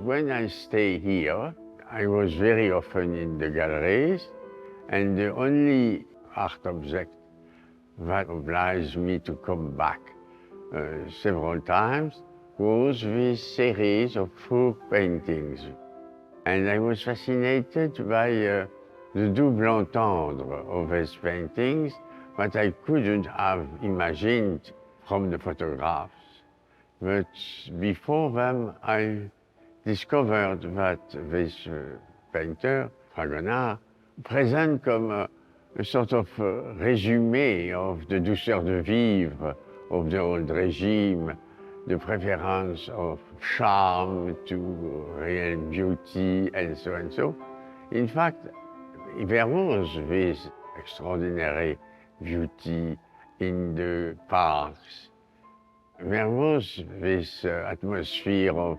when I stay here, I was very often in the galleries, and the only art object that obliged me to come back several times was this series of folk paintings. And I was fascinated by the double entendre of these paintings that I couldn't have imagined from the photographs. But before them, I discovered that this painter, Fragonard, present comme a sort of résumé of the douceur de vivre of the old regime, the preference of charm to real beauty, and so and so. In fact, there was this extraordinary beauty in the parks. There was this atmosphere of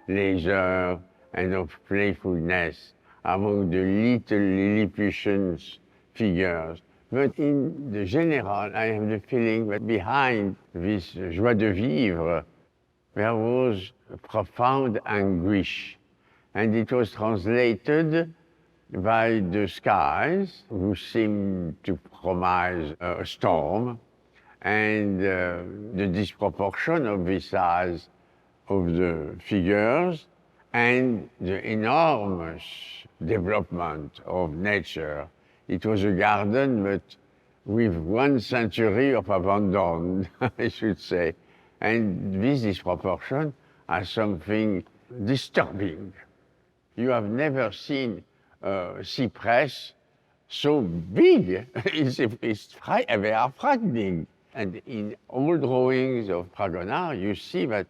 leisure and of playfulness among the little Lilliputian figures. But in the general, I have the feeling that behind this joie de vivre, there was a profound anguish. And it was translated by the skies, who seemed to promise a storm, and the disproportion of the size of the figures, and the enormous development of nature. It was a garden, but with 1 century of abandon, I should say. And this disproportion has something disturbing. You have never seen a cypress so big. They are frightening. And in all drawings of Fragonard, you see that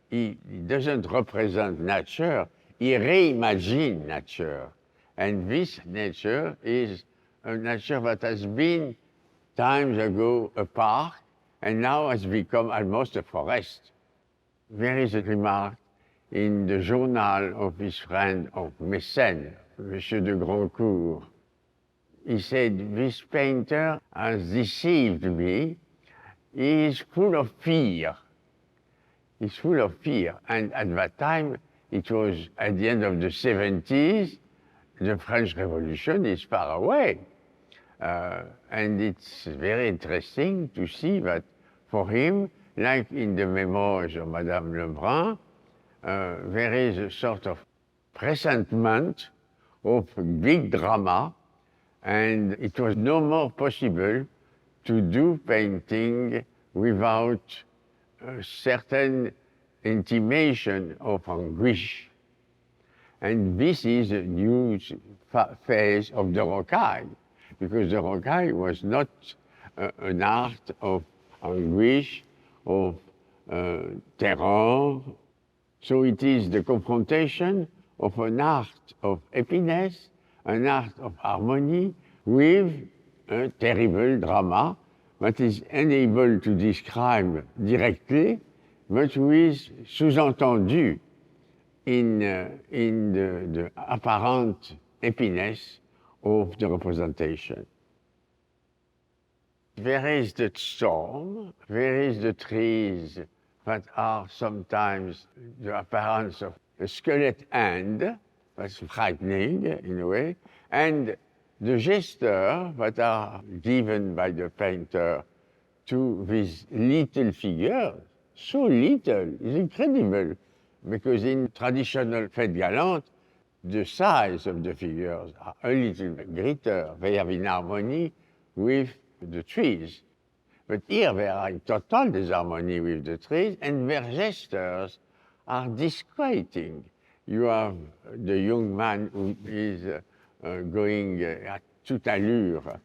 he doesn't represent nature, he reimagines nature. And this nature is a nature that has been times ago a park and now has become almost a forest. There is a remark in the journal of his friend of Mécène, Monsieur de Grandcourt. He said, "This painter has deceived me. He is full of fear." He's full of fear. And at that time, it was at the end of the 70s, the French Revolution is far away. And it's very interesting to see that for him, like in the memoirs of Madame Lebrun, there is a sort of presentiment of big drama, and it was no more possible to do painting without a certain intimation of anguish. And this is a new phase of the rocaille, because the rocaille was not an art of anguish, of terror. So it is the confrontation of an art of happiness, an art of harmony, with a terrible drama that is unable to describe directly, but with sous-entendu in the apparent happiness of the representation. There is the storm, there is the trees that are sometimes the appearance of a skeleton hand, that's frightening in a way, and the gestures that are given by the painter to these little figures, so little, it's incredible, because in traditional fête galante, the size of the figures are a little greater, they have in harmony with the trees. But here they are in total disharmony with the trees, and their gestures are disquieting. You have the young man who is going at toute allure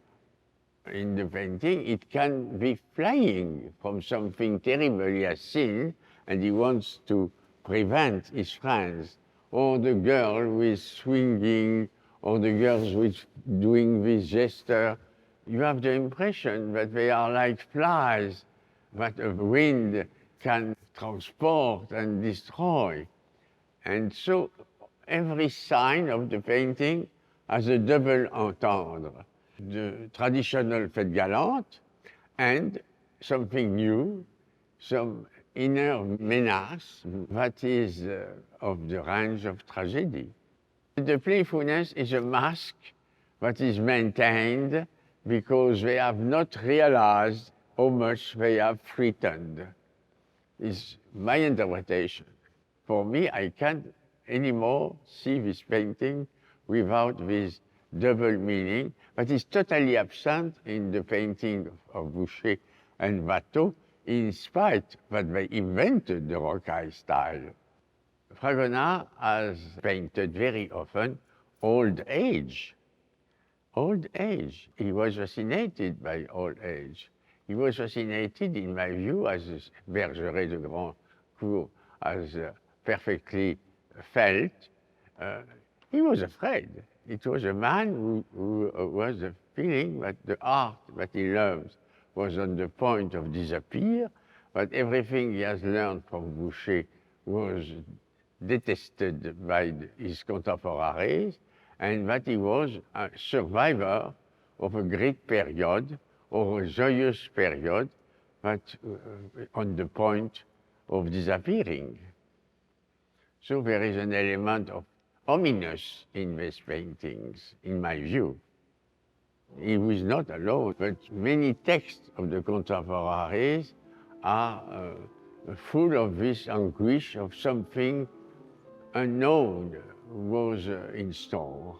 in the painting. It can be flying from something terrible he has seen, and he wants to prevent his friends, or the girl who is swinging, or the girls who is doing this gesture. You have the impression that they are like flies that a wind can transport and destroy. And so every sign of the painting has a double entendre. The traditional fête galante and something new, some inner menace that is of the range of tragedy. The playfulness is a mask that is maintained because they have not realized how much they have threatened. Is my interpretation. For me, I can't anymore see this painting without this double meaning, but is totally absent in the painting of Boucher and Watteau, in spite that they invented the Rocaille style. Fragonard has painted very often old age. Old age. He was fascinated by old age. He was fascinated, in my view, as Bergeret de Grandcourt has perfectly felt. He was afraid. It was a man who was feeling that the art that he loves was on the point of disappear, but everything he has learned from Boucher was detested by his contemporaries, and that he was a survivor of a great period, or a joyous period, that on the point of disappearing. So there is an element of ominous in these paintings, in my view. He was not alone, but many texts of the contemporaries are full of this anguish of something unknown was in store.